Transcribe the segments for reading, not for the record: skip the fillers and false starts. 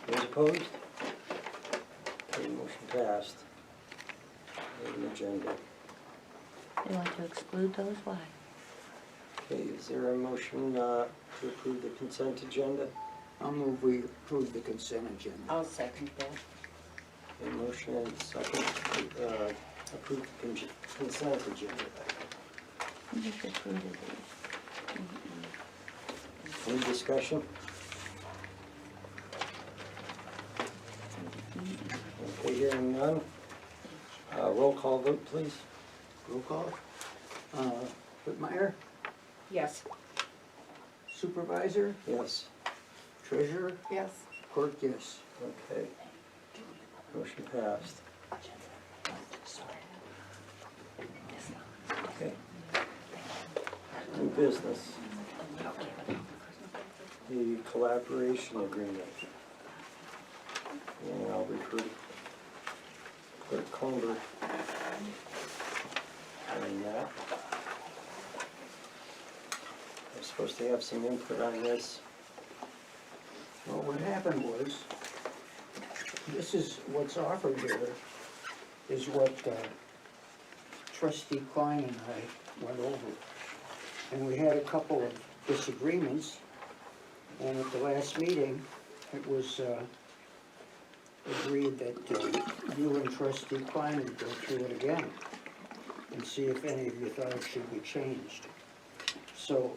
Those opposed? Okay, motion passed. Item agenda. You want to exclude those? Why? Okay, is there a motion to approve the consent agenda? I'll move we approve the consent agenda. I'll second that. A motion and second to approve the consent agenda. You just approved these. Any discussion? Okay, hearing none. Roll call vote, please. Roll call. Whitmire, Yes. supervisor, Yes. treasurer, Yes. clerk, yes. Okay. Motion passed. Okay. New business. The collaboration agreement. And I'll refer to Clerk Colbert on that. I'm supposed to have some input on this. Well, what happened was, this is what's offered here, is what trustee Klein and I went over. And we had a couple of disagreements, and at the last meeting, it was agreed that you and trustee Klein would go through it again and see if any of you thought it should be changed. So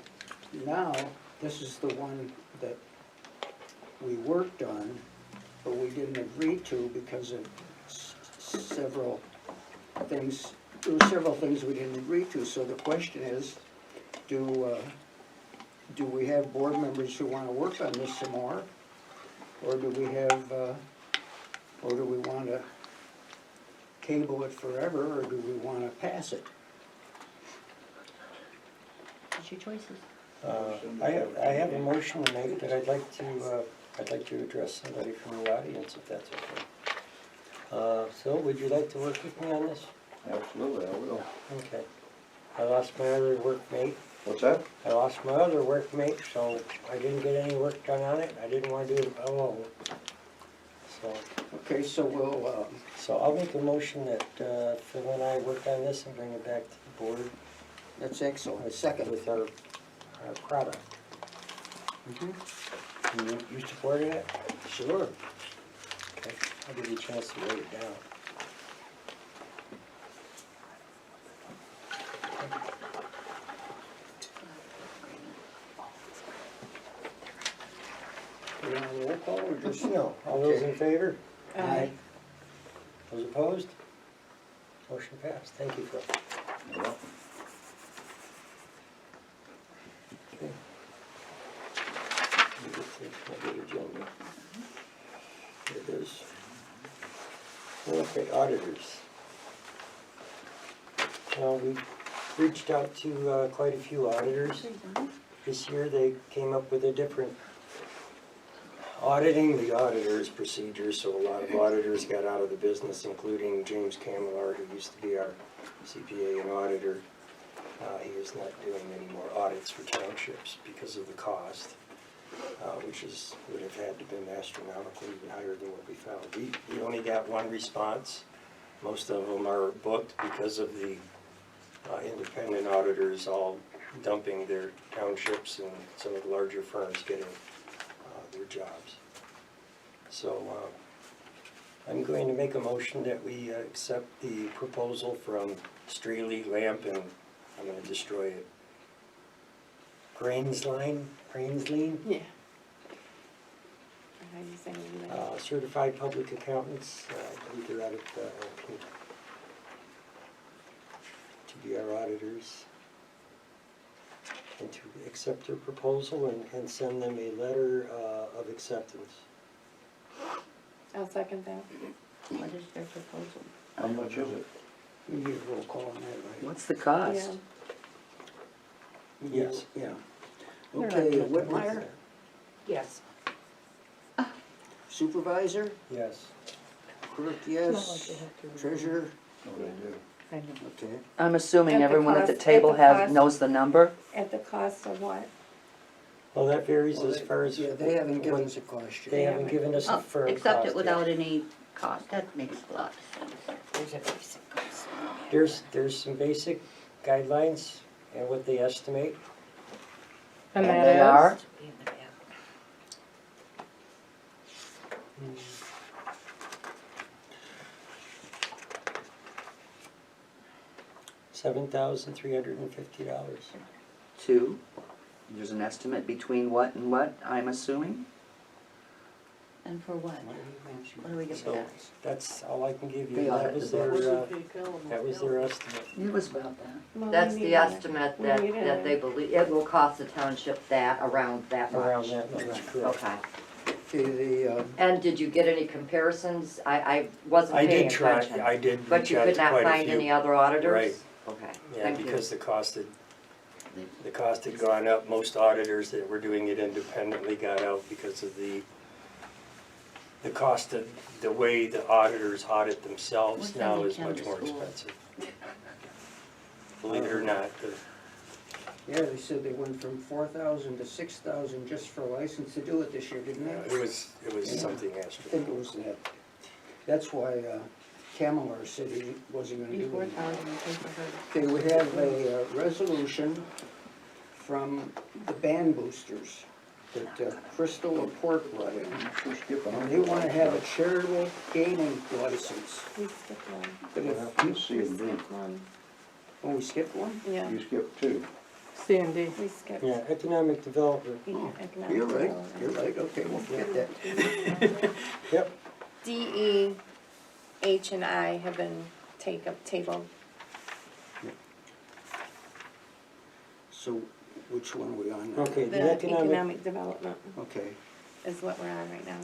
now, this is the one that we worked on, but we didn't agree to because of several things. There were several things we didn't agree to, so the question is, do we have board members who want to work on this some more? Or do we have, or do we want to table it forever, or do we want to pass it? What's your choices? I have a motion to make, but I'd like to address somebody from the audience, if that's okay. So, would you like to work with me on this? Absolutely, I will. Okay. I lost my other workmate. What's that? I lost my other workmate, so I didn't get any work done on it. I didn't want to do it alone. So, Okay, so we'll, I'll make a motion that Phil and I work on this and bring it back to the board that's excellent. A second. with our product. Mhm. You supporting it? Sure. Okay, I'll give you a chance to write it down. You want a roll call or just? No, all those in favor? Aye. Those opposed? Motion passed. Thank you, Phil. You're welcome. Okay. Let me get to my good agenda. Here it is. Okay, auditors. We reached out to quite a few auditors. This year they came up with a different auditing the auditor's procedures, so a lot of auditors got out of the business, including James Camelard, who used to be our CPA and auditor. He is not doing any more audits for townships because of the cost, which would have had to been astronomically higher than what we found. We only got one response. Most of them are booked because of the independent auditors all dumping their townships and some of the larger firms getting their jobs. So I'm going to make a motion that we accept the proposal from Straley, Lamp, and I'm going to destroy it. Grainsline? Yeah. How do you say it? Certified public accountants, I believe they're out at LP, to be our auditors. And to accept their proposal and send them a letter of acceptance. I'll second that. What is their proposal? How much is it? We need a roll call on that, right? What's the cost? Yeah. Yes. Yeah. They're not Okay, doing Whitmire, Yes. supervisor, Yes. clerk, It's not like yes, they have to- treasurer, Oh, they do. I know. okay. I'm assuming At the everyone at the cost- table at the cost. knows the number. At the cost of what? Well, that varies Well, as far as. Yeah, they haven't given us a cost They yet. haven't given us a Oh, firm cost accept it yet. without any cost, that makes a lot of sense. There's a basic cost. There's some basic guidelines and what they estimate. And And that they is? are? $7,350. Two, there's an estimate between what and what, I'm assuming? And for what? What are we So getting at? that's all I can give you. The That audit was their, department. that was their estimate. It was about that. Well, That's we the need estimate we that, need that they believe, it will cost the township that, around that much. Around that much, correct. Okay. Okay, the, And did you get any comparisons? I wasn't I paying did try, attention. I did But reach you out could to not quite a find any few. other auditors? Right. Okay, Yeah, thank you. because the cost had gone up. Most auditors that were doing it independently got out because of the cost of, the way the auditors audit themselves What's now that is much Kansas more school? expensive. Believe it or not, yeah, they said they went from 4,000 to 6,000 just for a license to do it this year, didn't they? it was Yeah. something I extra. think it was that. That's why Camelar said he wasn't gonna These do four it. thousand, pay for her. Okay, we have a resolution from the band boosters that Crystal Laporte brought in. Sure skipping And on. they wanna have a charitable gaming license. We skipped one. But if, You see We and D. skipped one. oh, we skipped one? Yeah, You skipped two. C and D. We skipped. Yeah, economic development. Oh, Economic You're right, development. you're right, okay, we'll forget that. Yep. D, E, H, and I have been tabled. So which one are we on now? Okay, The the economic, economic development Okay. is what we're on right now.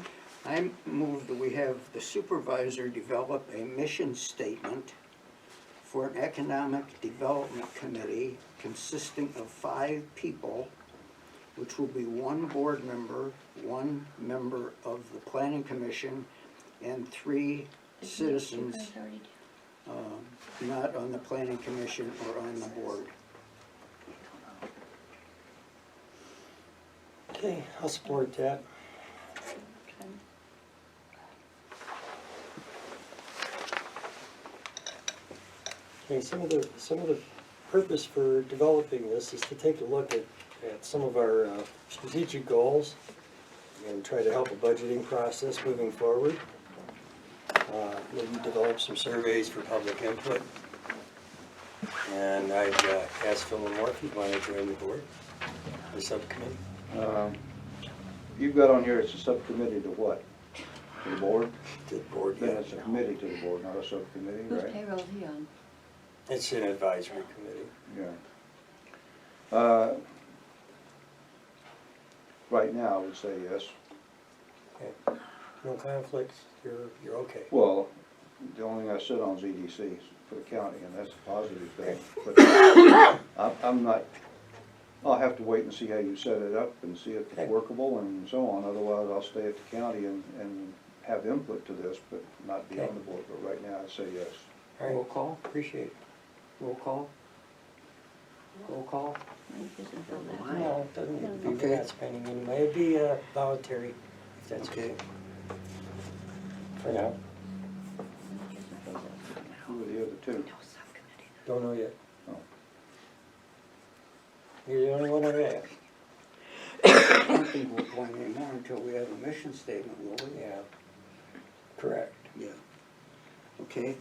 I move that we have the supervisor develop a mission statement for an economic development committee consisting of 5 people, which will be 1 board member, 1 member of the planning commission, and 3 Did you citizens guys already do? not on the planning commission or on the board. okay, I'll support that. Okay. Okay, some of the purpose for developing this is to take a look at some of our strategic goals and try to help a budgeting process moving forward. Maybe develop some surveys for public input. And I'd ask Phil Moore if he'd want to join the board, the subcommittee. You've got on here, it's a subcommittee to what? To the board? To the board, Then yeah. it's a committee to the board, not a subcommittee, Whose right? payroll is he on? It's an advisory committee. Yeah. Right now, I would say yes. Okay. No conflicts, you're okay. Well, the only thing I sit on is EDC for the county, and that's a positive thing. But I'm not, I'll have to wait and see how you set it up and see if Okay. it's workable and so on. Otherwise, I'll stay at the county and have input to this, but not be on the board. But right now, I say yes. All Roll right, call, appreciate it. roll call. Roll call. No, it doesn't fill that. Why? No, it doesn't need to be, Okay. we're not spending any money. It'd be voluntary, if that's okay. Okay. For now, It doesn't fill that. Who are the other two? don't know yet. Oh. You're the only one I've asked. I don't think we'll appoint any more until we have a mission statement, will we? Yeah, correct. Yeah. Okay.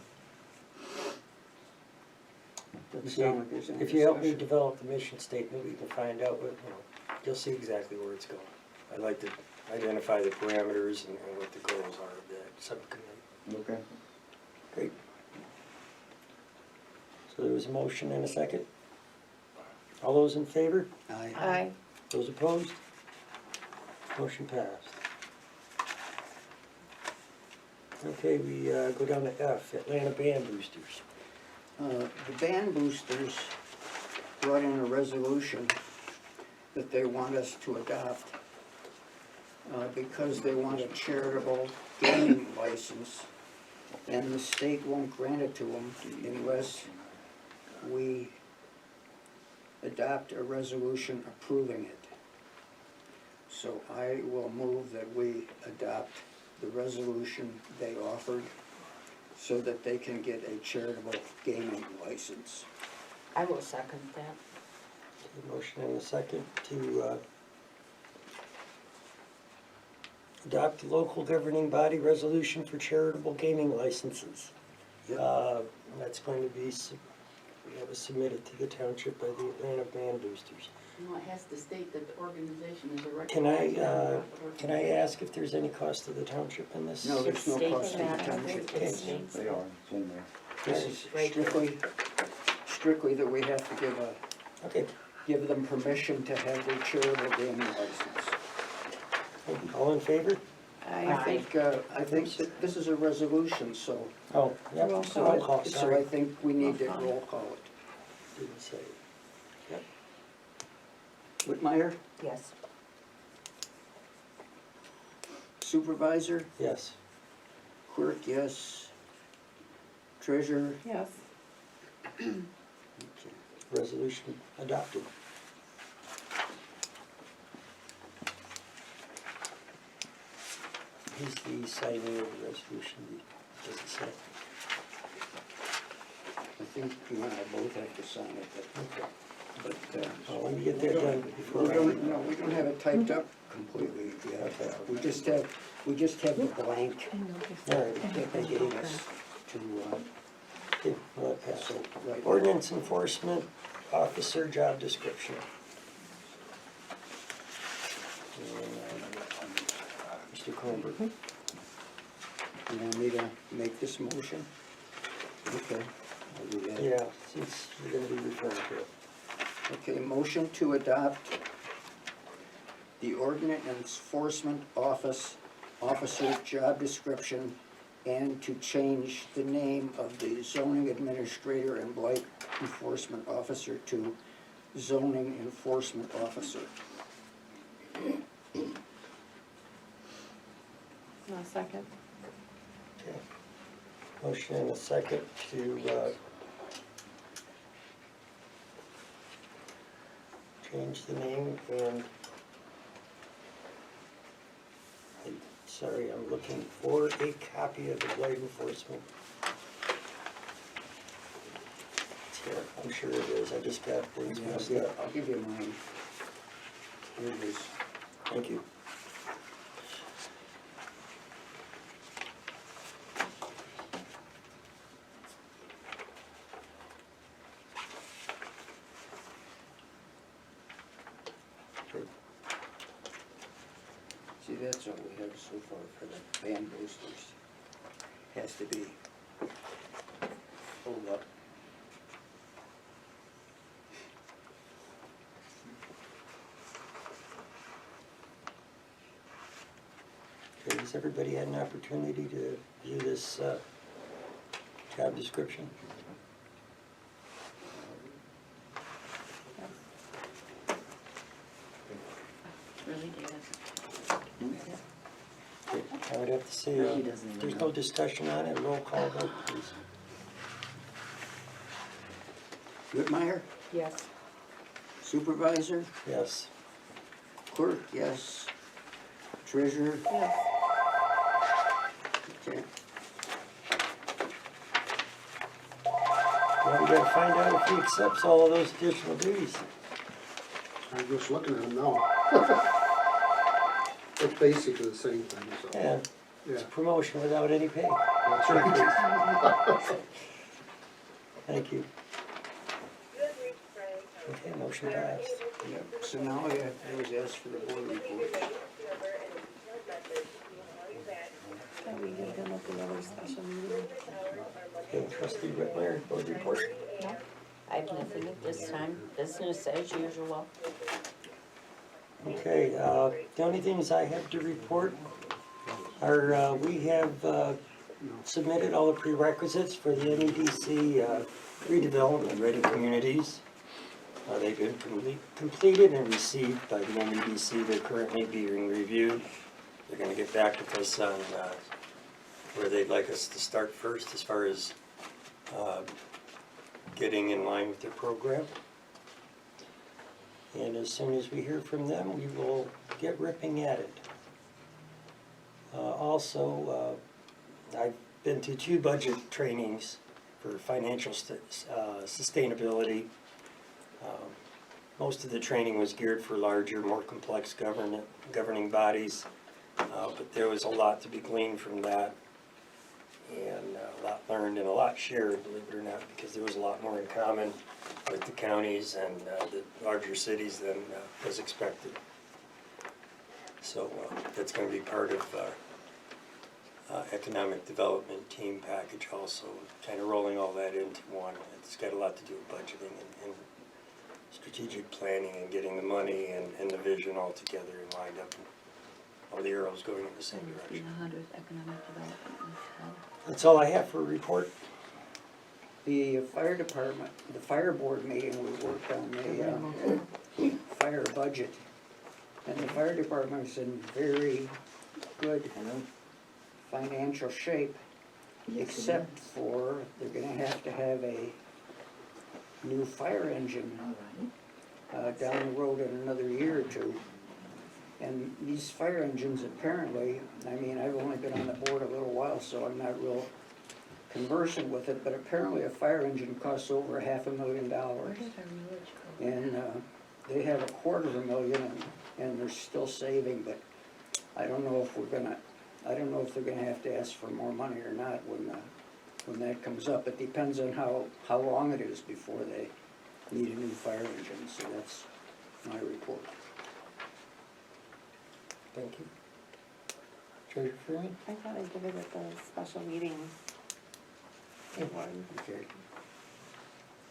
Doesn't See, sound like there's any if you help me discussion. develop the mission statement, we can find out what, you'll see exactly where it's going. I'd like to identify the parameters and what the goals are of that subcommittee. Okay. Great. So there was a motion and a second. All those in favor? Aye. Aye. Those opposed? Motion passed. Okay, we go down to F, Atlanta Band Boosters. The band boosters brought in a resolution that they want us to adopt because they want a charitable gaming license, and the state won't grant it to them unless we adopt a resolution approving it. So I will move that we adopt the resolution they offered so that they can get a charitable gaming license. I will second that. A motion and a second to adopt the local governing body resolution for charitable gaming licenses. Yep. That's going to be, that was submitted to the township by the Atlanta Band Boosters. No, it has to state that the organization is a Can recognized. can I ask if there's any cost to the township in this? No, there's no It cost to the states that. township. It states They that. are, it's in there. This is strictly that we have to Okay, give them permission to have their charitable gaming license. all in favor? I think that this is a resolution, so, Oh, yep, Roll so call. I'll call, so I sorry. think we need to Roll call. roll call it. Didn't say. Yep. Whitmire, Yes. supervisor, Yes. clerk, yes. Treasurer, Yes. okay. Resolution adopted. He's the signing of the resolution, does it say? I think you and I both have to sign it, Okay. but, Well, let me get that done before we I. don't, no, we don't have it typed up completely yet. We just have the blank All right, that they gave us to, okay, well, that passed. so, right. Ordinance enforcement officer job description. Mr. Kronberg. You want me to make this motion? Okay, I'll do that. Yeah, since you're gonna be referring to it. Okay, motion to adopt the ordinance enforcement officer job description and to change the name of the zoning administrator and blight enforcement officer to zoning enforcement officer. No, second. Okay. Motion and a second to, change the name and, sorry, I'm looking for a copy of the blight enforcement. It's here, I'm sure it is, I just got things messed up. I'll give you mine. Here it is. Thank you. Good. See, that's all we have so far for the band boosters. Has to be pulled up. Okay, has everybody had an opportunity to view this job description? Really, David? Okay, I would have to say, He doesn't even there's know. no discussion on it, roll call vote, please. Whitmire, Yes. supervisor, Yes. clerk, yes. Treasurer, Yes. okay. Now we gotta find out if he accepts all of those additional duties. I'm just looking at them now. It's basically the same thing, so, Yeah, yeah. it's promotion without any pay. That's right. Thank you. Okay, motion passed. Yep, so now all you have to do is ask for the board reports. Are we done with the other special meeting? Okay, trustee Whitmire, board report. I have nothing at this time, business as usual. Okay, the only things I have to report are, we have submitted all the prerequisites for the MEDC redevelopment ready communities. They've been completed and received by the MEDC. They're currently being reviewed. They're gonna get back with us on where they'd like us to start first as far as getting in line with their program. And as soon as we hear from them, we will get ripping at it. Also, I've been to 2 budget trainings for financial sustainability. Most of the training was geared for larger, more complex governing bodies, but there was a lot to be gleaned from that, and a lot learned and a lot shared, believe it or not, because there was a lot more in common with the counties and the larger cities than was expected. So that's going to be part of economic development team package also, kind of rolling all that into one. It's got a lot to do with budgeting and strategic planning and getting the money and the vision all together and lined up, and all the arrows going in the same direction. 100th economic development. That's all I have for a report. The fire department, the fire board meeting, we worked on the fire budget. And the fire department's in very good financial shape, except for they're gonna have to have a new fire engine down the road in another year or two. And these fire engines apparently, I mean, I've only been on the board a little while, so I'm not real conversant with it, but apparently a fire engine costs over $500,000. Where did our village go? And they have $250,000 and they're still saving, but I don't know if I don't know if they're gonna have to ask for more money or not when that comes up. It depends on how long it is before they need a new fire engine, so that's my report. Thank you. Treasurer Freeman? I thought I'd give it at the special meeting. Award. Okay.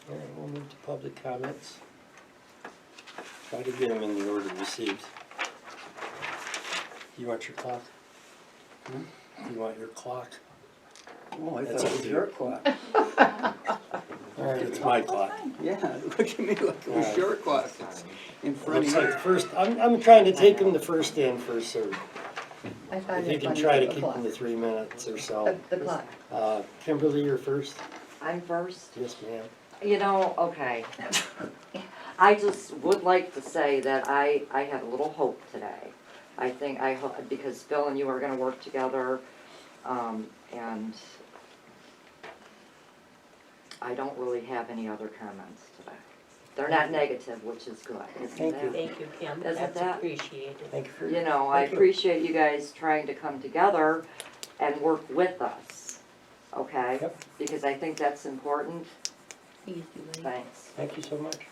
All right, we'll move to public comments. Try to get them in the order received. You want your clock? You want your clock? Oh, I That's thought it up was to your you. clock. All right, it's my clock. Yeah, look at me like it was Alright. your clock. It's in front Looks of like you. the first, I'm trying to take them the first in, first served. I thought If you it can was try to the keep clock. them to 3 minutes or so. The clock. Kimberly, you're first? I'm first. Yes, ma'am. You know, okay. I just would like to say that I have a little hope today. I think because Phil and you are gonna work together, and I don't really have any other comments today. They're not negative, which is good, isn't Thank you. that? Thank you, Kim, Isn't that's that- appreciated. Thank you for. You know, I Thank you. appreciate you guys trying to come together and work with us, okay? Yep. Because I think that's important. Easy way. Thanks. Thank you so much.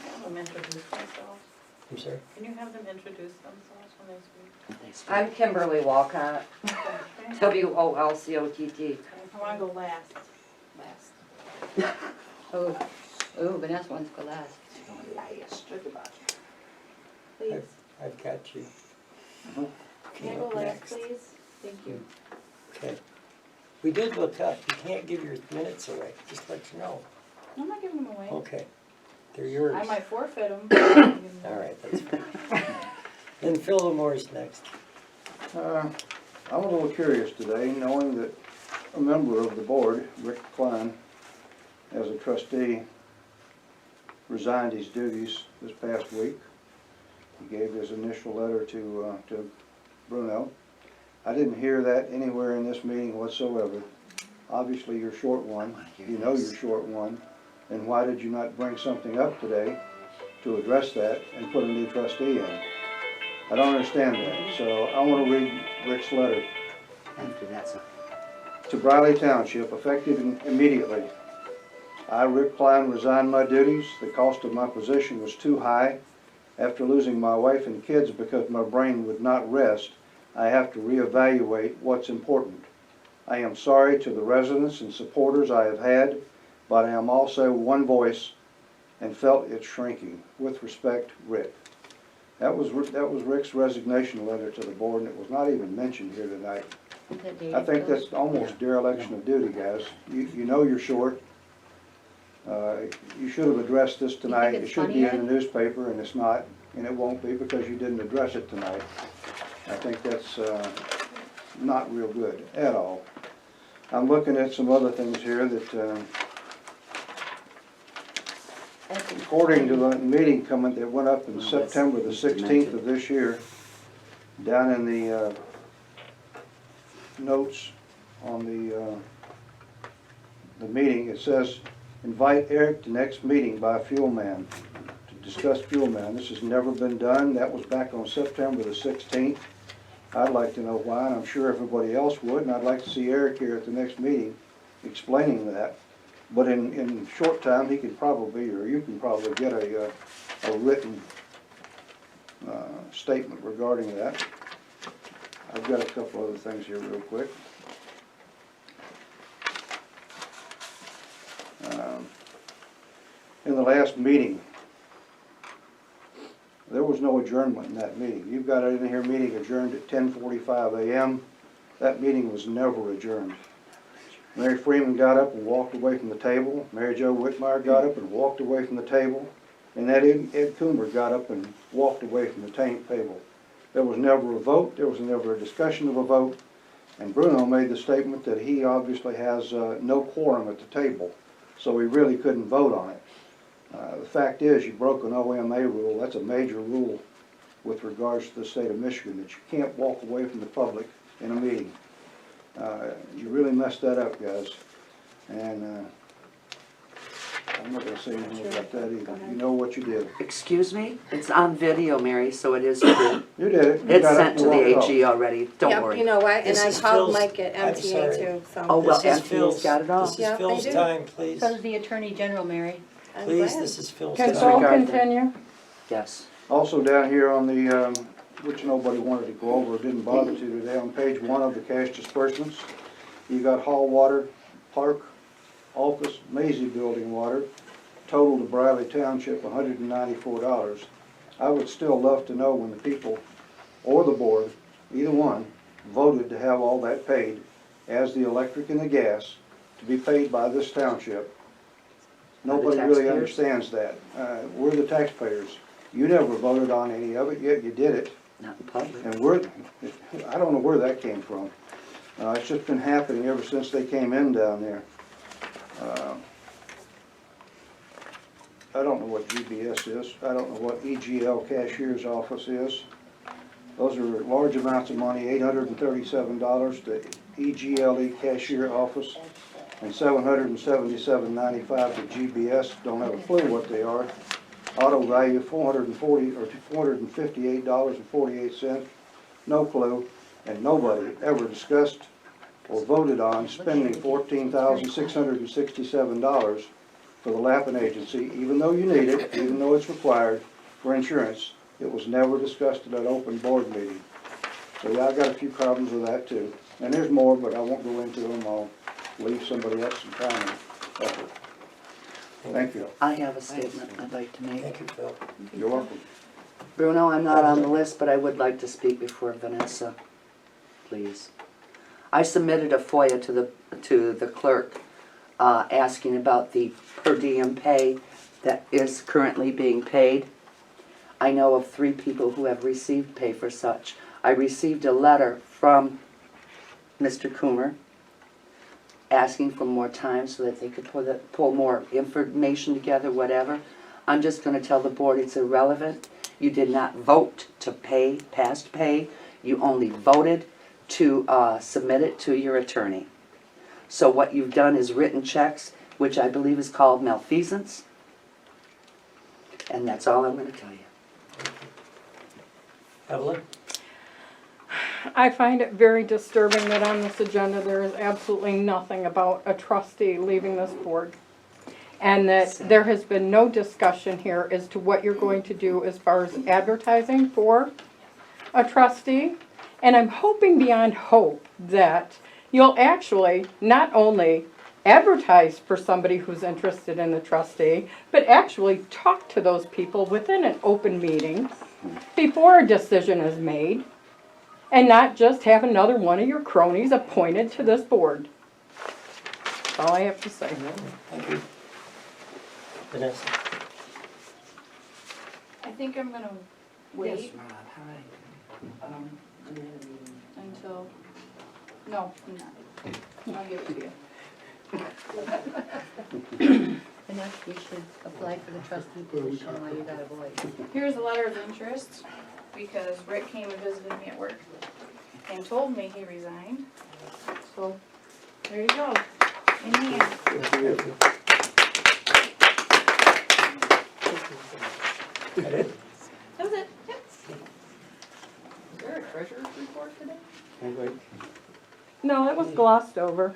Have them introduce themselves. I'm sorry. Can you have them introduce themselves when they speak? I'm Kimberly Walcott, Okay. WOLCOTT. I wanna go last. Last. Oh, Vanessa wants to go last. Please. I've got you. Can I go Up last, next. please? Thank you. Okay. We did look up, you can't give your minutes away, just let you know. I'm not giving them away. Okay, they're yours. I might forfeit them. All right, that's fine. Then Phil Lamore's next. I'm a little curious today, knowing that a member of the board, Rick Klein, as a trustee, resigned his duties this past week. He gave his initial letter to Bruno. I didn't hear that anywhere in this meeting whatsoever. Obviously, you're short one. You know you're short one. And why did you not bring something up today to address that and put a new trustee in? I don't understand that. So I want to read Rick's letter. To Briley Township, effective immediately. I, Rick Klein, resign my duties. The cost of my position was too high. After losing my wife and kids because my brain would not rest, I have to reevaluate what's important. I am sorry to the residents and supporters I have had, but I am also one voice and felt it shrinking. With respect, Rick. That was Rick's resignation letter to the board, and it was not even mentioned here tonight. Is that dated, I think Phil? that's almost dereliction of duty, guys. You know you're short. You should have addressed this tonight. It it's should funny, be in Ed? the newspaper, and it's not, and it won't be because you didn't address it tonight. I think that's not real good at all. I'm looking at some other things here that according to the meeting comment that went up in September the 16th of this year, down in the notes on the meeting, it says, invite Eric to next meeting by fuel man to discuss fuel man. This has never been done. That was back on September the 16th. I'd like to know why, and I'm sure everybody else would, and I'd like to see Eric here at the next meeting explaining that. But in short time, he could probably, or you can probably get a written statement regarding that. I've got a couple other things here real quick. In the last meeting, there was no adjournment in that meeting. You've got it in here, meeting adjourned at 10:45 a.m. That meeting was never adjourned. Mary Freeman got up and walked away from the table. Mary Jo Whitmire got up and walked away from the table. And Ed Coomer got up and walked away from the table. There was never a vote. There was never a discussion of a vote. And Bruno made the statement that he obviously has no quorum at the table, so he really couldn't vote on it. The fact is, you broke an OMA rule. That's a major rule with regards to the state of Michigan, that you can't walk away from the public in a meeting. You really messed that up, guys. And I'm not going to say anything about that either. You know what you did. Excuse me? It's on video, Mary, so it is true. You did it. You It's got up sent to and the walked off. AG already, don't Yep, worry. you know what, and This I is called Phil's- Mike at I'm MTA sorry. too, so. Oh, well, This is MTA's Phil's- got it all. This is Yeah, they Phil's do. time, please. So does the Attorney General, Mary. I'm Please, glad. this is Phil's Can time. Phil Disregard them. continue? Yes. Also down here on the, which nobody wanted to go over, didn't bother to today, on page 1 of the cash disbursements, you got hall water, park, office, Maisie building water, total to Briley Township, $194. I would still love to know when the people, or the board, either one, voted to have all that paid as the electric and the gas to be paid by this township. Nobody really taxpayers? understands that. We're the taxpayers. You never voted on any of it, yet you did it. Not in public. And I don't know where that came from. It's just been happening ever since they came in down there. I don't know what GBS is. I don't know what EGL cashier's office is. Those are large amounts of money, $837 to EGLE cashier office and $777.95 to GBS. Don't have a clue what they are. Auto value $458.48. No clue. And nobody ever discussed or voted on spending $14,667 for the Lappin Agency, even though you need it, even though it's required for insurance. It was never discussed at an open board meeting. So yeah, I got a few problems with that too. And there's more, but I won't go into them. I'll leave somebody else some time and effort. Thank you. I have a statement I'd like to make. Thank you, Phil. You're welcome. Bruno, I'm not on the list, but I would like to speak before Vanessa, please. I submitted a FOIA to the clerk asking about the per diem pay that is currently being paid. I know of 3 people who have received pay for such. I received a letter from Mr. Coomer asking for more time so that they could pull more information together, whatever. I'm just going to tell the board it's irrelevant. You did not vote to pay past pay. You only voted to submit it to your attorney. So what you've done is written checks, which I believe is called malfeasance. And that's all I'm going to tell you. Evelyn? I find it very disturbing that on this agenda there is absolutely nothing about a trustee leaving this board. And that there has been no discussion here as to what you're going to do as far as advertising for a trustee. And I'm hoping beyond hope that you'll actually not only advertise for somebody who's interested in the trustee, but actually talk to those people within an open meeting before a decision is made, and not just have another one of your cronies appointed to this board. That's all I have to say. Thank you. Vanessa? I think I'm gonna wait Rob, hi. until, no, I'm not. I'll give it to you. Vanessa, you should apply for the trustee position while you got a voice. Here's a letter of interest, because Rick came and visited me at work and told me he resigned. So, there you go, in hand. That it? That was it, yep. Is there a treasurer's report today? Anybody? No, it was glossed over.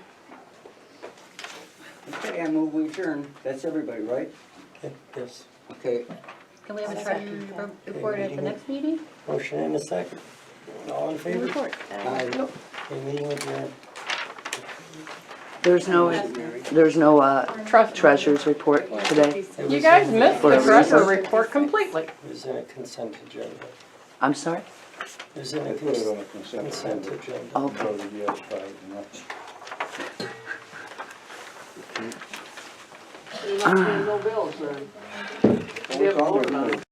Okay, I move we adjourn. That's everybody, right? Okay, yes. Okay, Can we have a treasurer's report at the next meeting? Motion and a second. All in favor? Report. aye. Okay, meeting adjourned. There's no treasurer's report today. It You was guys in- missed For the a treasurer reason. report completely. It was in a consent agenda. I'm sorry? It was in a Put it on the consent consent agenda. agenda. Okay. Voted yes, 5-0. Ah. Well, it's on there.